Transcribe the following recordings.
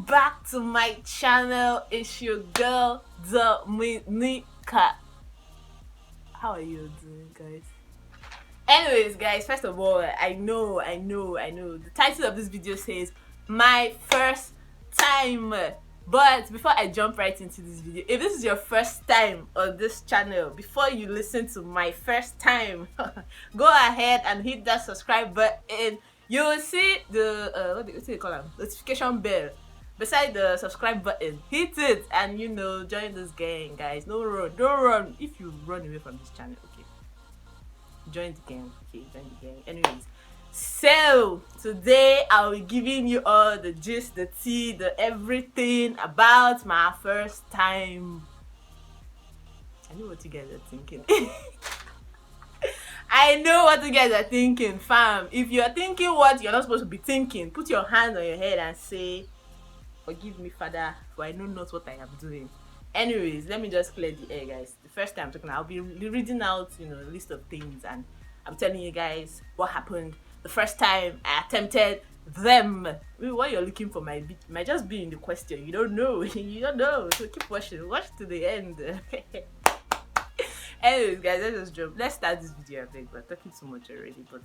Welcome back to my channel. It's your girl Dominica. How are you doing, guys? Anyways, guys, first of all, I know the title of this video says my first time, but before I jump right into this video, if this is your first time on this channel, before you listen to my first time, go ahead and hit that subscribe button. You will see the what do you call it, notification bell beside the subscribe button. Hit it and join this gang, guys. Don't run. If you run away from this channel, okay, join the gang. Okay, join the gang. Anyways, so today I'll be giving you all the gist, the tea, the everything about my first time. I know what you guys are thinking. I know what you guys are thinking, fam. If you're thinking what you're not supposed to be thinking, put your hand on your head and say, "Forgive me, Father, for I know not what I am doing." Anyways, let me just clear the air, guys. The first time I'm talking, I'll be reading out, a list of things, and I'm telling you guys what happened the first time I attempted them. What you're looking for might just be in the question. You don't know. You don't know. So keep watching. Watch to the end. Anyways, guys, let's just jump. Let's start this video. I think we're talking too much already, but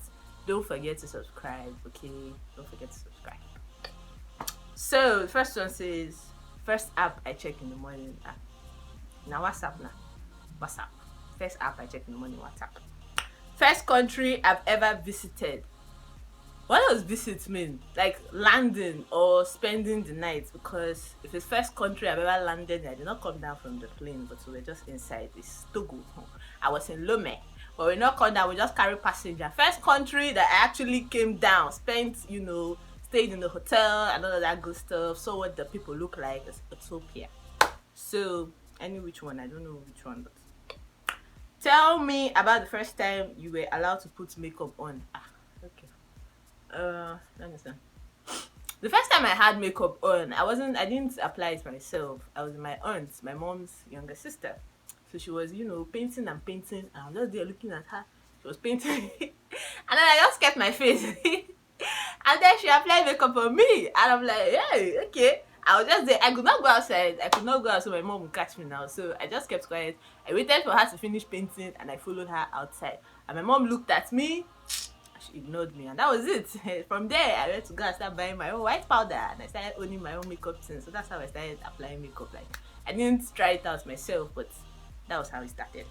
don't forget to subscribe, okay? Don't forget to subscribe. So the first one says, first app I check in the morning. Now WhatsApp now. WhatsApp. First app I check in the morning, WhatsApp. First country I've ever visited. What does visit mean? Like landing or spending the night? Because if it's first country I've ever landed, I did not come down from the plane, but we were just inside. It's Togo. I was in Lome, but we're not come down. We just carry passenger. First country that I actually came down, spent, stayed in the hotel and all of that good stuff. Saw what the people look like. It's Ethiopia. So which one? I don't know which one, but tell me about the first time you were allowed to put makeup on. Okay. Let me see. The first time I had makeup on, I didn't apply it myself. I was my aunt, my mom's younger sister. So she was, painting and painting, and I was just there looking at her. She was painting, and then I just kept my face. And then she applied makeup on me, and I'm like, hey, okay. I was just there. I could not go outside. So my mom would catch me now. So I just kept quiet. I waited for her to finish painting, and I followed her outside. And my mom looked at me. She ignored me, and that was it. From there, I went to go and start buying my own white powder, and I started owning my own makeup thing. So that's how I started applying makeup. Like, I didn't try it out myself, but that was how it started.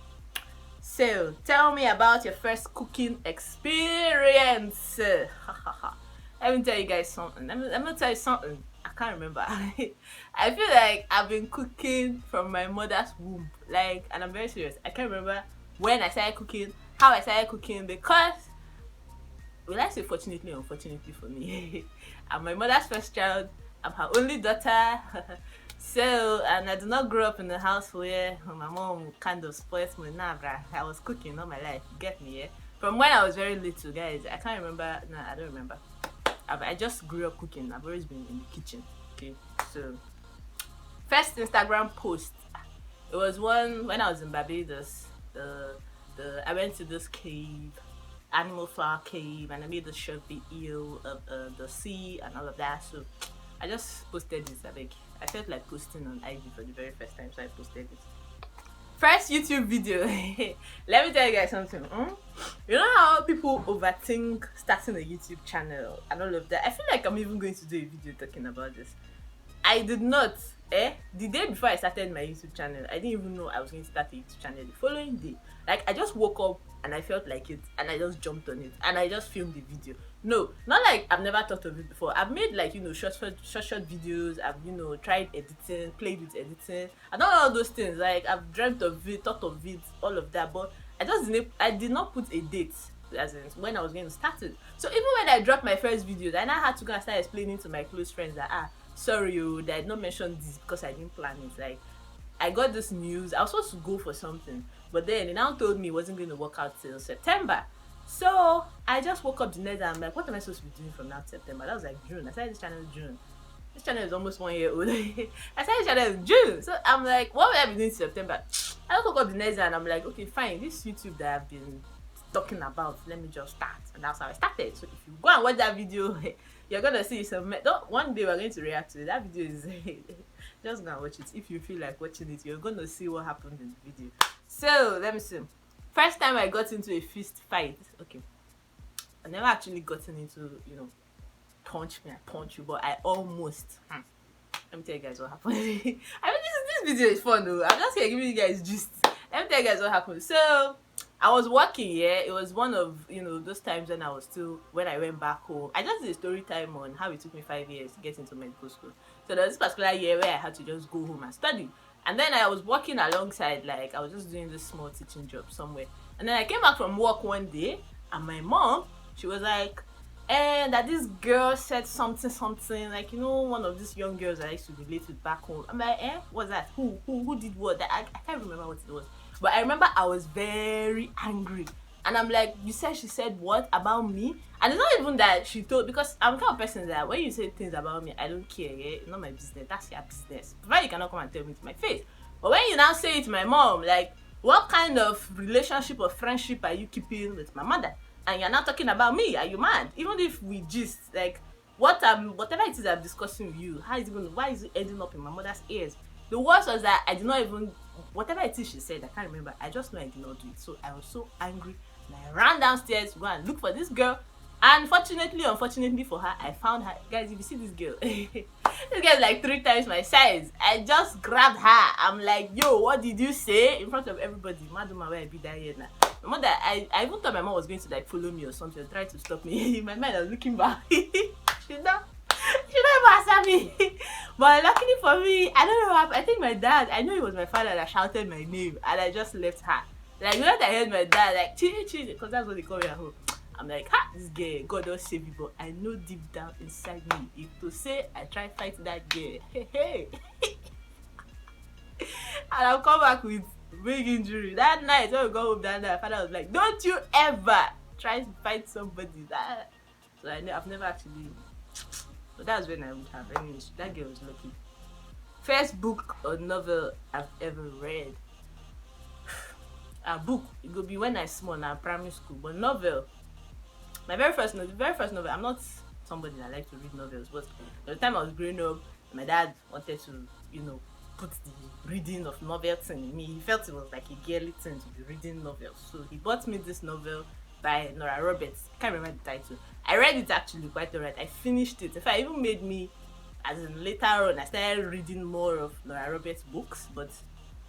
So tell me about your first cooking experience. Let me tell you guys something. Let me tell you something. I can't remember. I feel like I've been cooking from my mother's womb. Like, and I'm very serious. I can't remember when I started cooking, how I started cooking, because, will I say fortunately or unfortunately for me, I'm my mother's first child. I'm her only daughter. So, and I did not grow up in a house where my mom kind of spoils me. Nah, bruh, I was cooking all my life. Get me, yeah? From when I was very little, guys. I can't remember. No, I don't remember. I just grew up cooking. I've always been in the kitchen. Okay, so first Instagram post. It was one when I was in Barbados. I went to this cave, animal flower cave, and I made a short video of the sea and all of that. So I just posted this. I felt like posting on IG for the very first time, so I posted it. First YouTube video. Let me tell you guys something. You know how people overthink starting a YouTube channel and all of that? I feel like I'm even going to do a video talking about this. I did not. The day before I started my YouTube channel, I didn't even know I was going to start a YouTube channel. The following day, like, I just woke up and I felt like it, and I just jumped on it, and I just filmed the video. No, not like I've never thought of it before. I've made, like, short videos. I've tried editing, played with editing. I don't know all those things. Like, I've dreamt of it, thought of it, all of that. But I did not put a date as in when I was going to start it. So even when I dropped my first videos, I now had to go and start explaining to my close friends that sorry, that I did not mention this because I didn't plan it. Like, I got this news. I was supposed to go for something, but then they now told me it wasn't going to work out till September. So I just woke up the next day. I'm like, what am I supposed to be doing from now to September? That was like June. I started this channel in June. This channel is almost 1 year old. I started this channel in June. So I'm like, what will I be doing in September? I just woke up the next day and I'm like, okay, fine. This YouTube that I've been talking about, let me just start. And that's how I started. So if you go and watch that video, You're gonna see some. Don't, one day we're going to react to it. That video is just gonna watch it. If you feel like watching it, you're gonna see what happened in the video. So let me see. First time I got into a fist fight. Okay, I never actually gotten into, punch me, I punch you, but I almost. Let me tell you guys what happened. I mean, this video is fun though. I'm just gonna give you guys gist. Let me tell you guys what happened. So I was working, yeah. It was one of those times when I went back home. I just did a story time on how it took me 5 years to get into medical school. So there was this particular year where I had to just go home and study. And then I was working alongside, like I was just doing this small teaching job somewhere. And then I came back from work one day, and my mom, she was like, and that this girl said something like, one of these young girls I used to relate with back home. I'm like, what's that? Who did what? I can't remember what it was, but I remember I was very angry, and I'm like, she said what about me? And it's not even that she told, because I'm the kind of person that when you say things about me, I don't care. Yeah, it's not my business. That's your business. But you cannot come and tell me to my face. But when you now say it to my mom, like, what kind of relationship or friendship are you keeping with my mother? And you're not talking about me, are you mad? Even if we just like whatever it is I'm discussing with you, why is it ending up in my mother's ears? The worst was that I did not even, whatever it is she said, I can't remember. I just know I did not do it. So I was so angry, and I ran downstairs to go and look for this girl. And unfortunately for her, I found her. Guys, if you see this girl, this girl is like 3 times my size. I just grabbed her. I'm like, yo, what did you say? In front of everybody. Madam, where I be that here now. My mother, I even thought my mom was going to like follow me or something, or try to stop me. In my mind, I was looking back. she don't answer me. But luckily for me, I don't know what happened. I think my dad, I know it was my father that shouted my name, and I just left her. Like when I heard my dad, like Chidi, because that's what they call me at home. I'm like, this girl, God don't save me, but I know deep down inside me, if to say I try fight that girl, hey. And I'll come back with big injury. That night, when we got home that night, my father was like, don't you ever try to fight somebody. So I've never actually, but that's when I would have. Anyways, that girl was lucky. First book or novel I've ever read. A book, it could be when I small now, primary school, but novel. My very first novel, I'm not somebody that likes to read novels, but by the time I was growing up, my dad wanted to, put the reading of novels in me. He felt it was like a girly thing to be reading novels. So he bought me this novel by Nora Roberts. I can't remember the title. I read it actually quite alright. I finished it. In fact, it even made me, as in later on, I started reading more of Nora Roberts' books, but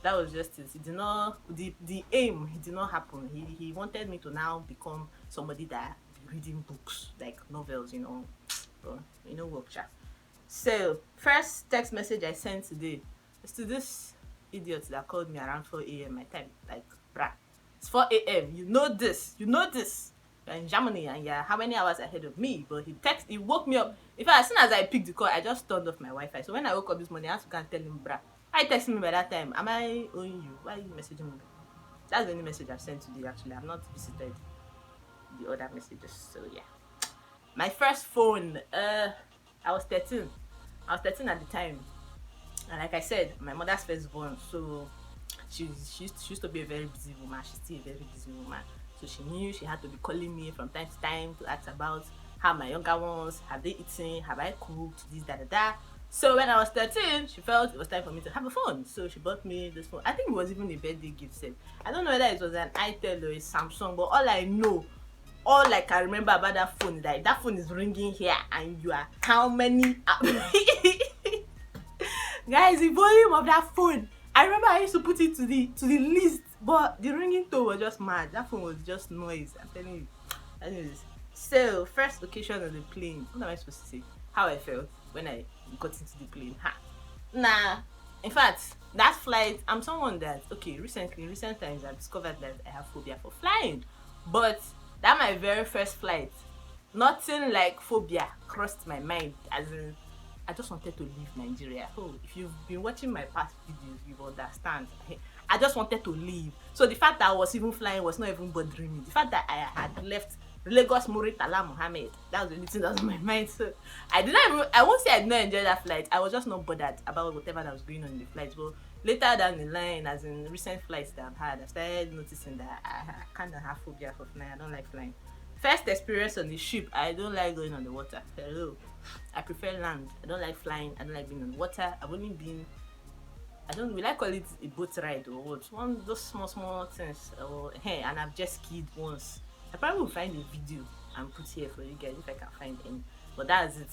that was just it. It did not, the aim, it did not happen. He wanted me to now become somebody that reading books like novels, but work chat. So first text message I sent today is to this idiot that called me around 4 a.m. my time. Like, bruh, it's 4 a.m. You know this. You're in Germany and you're how many hours ahead of me? But he woke me up. In fact, as soon as I picked the call, I just turned off my Wi-Fi. So when I woke up this morning, I had to go and tell him, bruh, why you texting me by that time? Am I owing you? Why are you messaging me? That's the only message I've sent today. Actually, I've not visited the other messages. So yeah, my first phone, I was 13 at the time, and like I said, my mother's firstborn, so she used to be a very busy woman. She's still a very busy woman, so she knew she had to be calling me from time to time to ask about how my younger ones, have they eaten, have I cooked, this, da. So when I was 13, she felt it was time for me to have a phone. So she bought me this phone. I think it was even a birthday gift set. I don't know whether it was an Itel or a Samsung, but all I can remember about that phone is that phone is ringing here and you are how many guys, the volume of that phone, I remember I used to put it to the least, but the ringing tone was just mad. That phone was just noise, I'm telling you. Anyways, so first occasion on the plane, what am I supposed to say? How I felt when I got into the plane. Nah, in fact, that flight, I'm someone that, in recent times I've discovered that I have phobia for flying, but that my very first flight, nothing like phobia crossed my mind, as in I just wanted to leave Nigeria. Oh, if you've been watching my past videos, you understand. I just wanted to leave. So the fact that I was even flying was not even bothering me. The fact that I had left Lagos Muritala Mohammed, that was the only thing that was in my mind. So I won't say I did not enjoy that flight. I was just not bothered about whatever that was going on in the flight. But later down the line, as in recent flights that I've had, I started noticing that I kind of have phobia for flying. I don't like flying. First experience on the ship. I don't like going on the water. Hello. I prefer land. I don't like flying. I don't like being on the water. I've only been, I don't, will I call it a boat ride or what? One of those small things. Or hey, and I've just skied once. I probably will find a video and put here for you guys if I can find any. But that's it.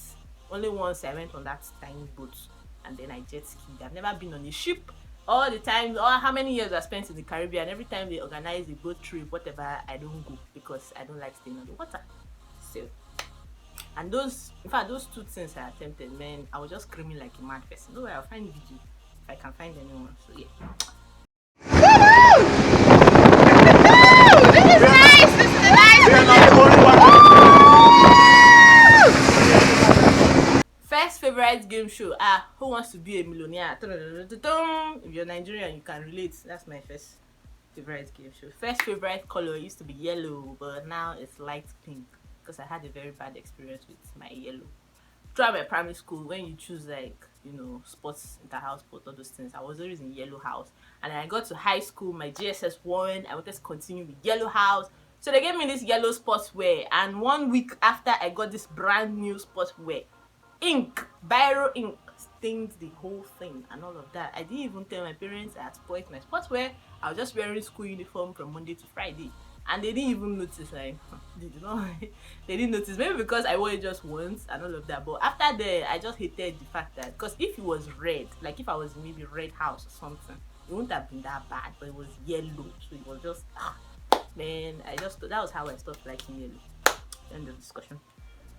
Only once I went on that tiny boat and then I jet skied. I've never been on a ship. All the time, or how many years I spent in the Caribbean, every time they organize a boat trip, whatever, I don't go because I don't like staying on the water. So, and those, in fact, those two things I attempted, man, I was just screaming like a mad person. No way, I'll find video if I can find anyone. So yeah. This is nice. This is a nice. First favorite game show. Who wants to be a millionaire? If you're Nigerian, you can relate. That's my first favorite game show. First favorite color used to be yellow, but now it's light pink because I had a very bad experience with my yellow. Throughout my primary school, when you choose like, you know, sports, inter-house sports, all those things, I was always in yellow house. And then I got to high school, my GSS 1, I wanted to continue with yellow house. So they gave me this yellow sports wear, and 1 week after I got this brand new sports wear, ink, biro ink stained the whole thing and all of that. I didn't even tell my parents I had spoiled my sportswear. I was just wearing school uniform from Monday to Friday, and they didn't even notice. Like, they did not they didn't notice, maybe because I wore it just once and all of that. But after that, I just hated the fact that, because if it was red, like if I was maybe red house or something, it wouldn't have been that bad, but it was yellow, so it was just man, that was how I stopped liking yellow. End of discussion.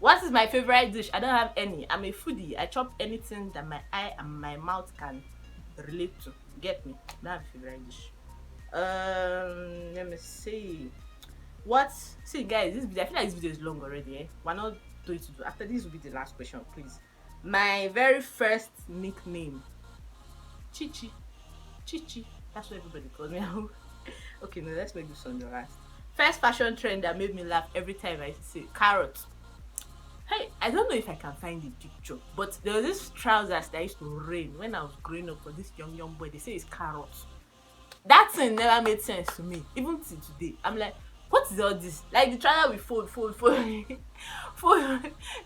What is my favorite dish? I don't have any. I'm a foodie. I chop anything that my eye and my mouth can relate to. Get me? I don't have a favorite dish. Let me see. What? See, guys, this video, I feel like this video is long already. We're not doing to do. After this will be the last question, please. My very first nickname, Chichi. Chichi. That's what everybody calls me. Okay, no, let's make this one the last. First fashion trend that made me laugh every time I see carrot. Hey, I don't know if I can find the picture, but there was this trousers that used to rain when I was growing up for this young boy. They say it's carrots. That thing never made sense to me, even till today. I'm like, what is all this? Like the trouser will fold, fold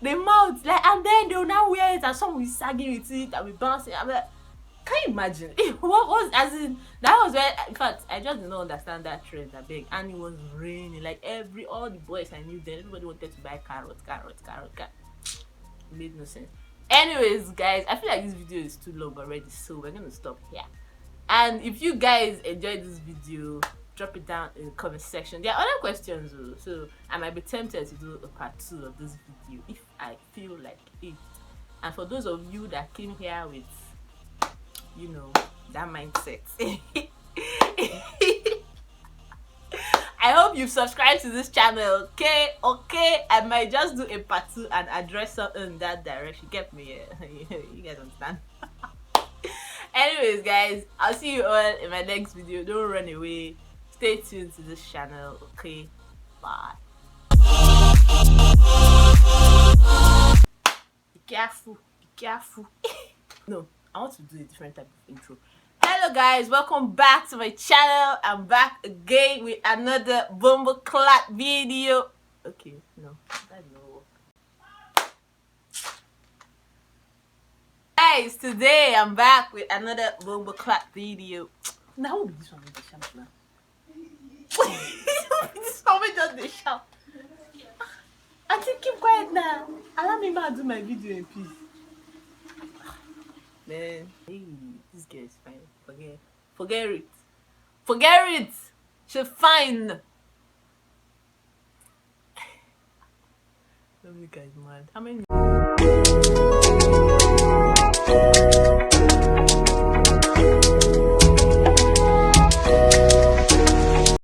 the mouth, like, and then they'll now wear it and some will sagging with it and will bouncing. I'm like, can you imagine? What was, as in, that was where, in fact, I just did not understand that trend, I beg. And it was raining, like all the boys I knew then, everybody wanted to buy carrot. It made no sense. Anyways, guys, I feel like this video is too long already, so we're gonna stop here. And if you guys enjoyed this video, drop it down in the comment section. There are other questions though, so I might be tempted to do a part 2 of this video if I feel like it. And for those of you that came here with, you know, that mindset, I hope you've subscribed to this channel. Okay, I might just do a part 2 and address something in that direction. Get me? You guys understand? Anyways, guys, I'll see you all in my next video. Don't run away. Stay tuned to this channel. Okay, bye. Be careful. No, I want to do a different type of intro. Hello guys, welcome back to my channel. I'm back again with another Bumbleclat video. Okay, no, that no. Guys, today I'm back with another Bumbleclat video. Now who be this one with the shout now? This one with just the shout. I think keep quiet now. Allow me to do my video in peace. Man, hey, this girl is fine. Forget it. She's fine. Let me guys mad. How many?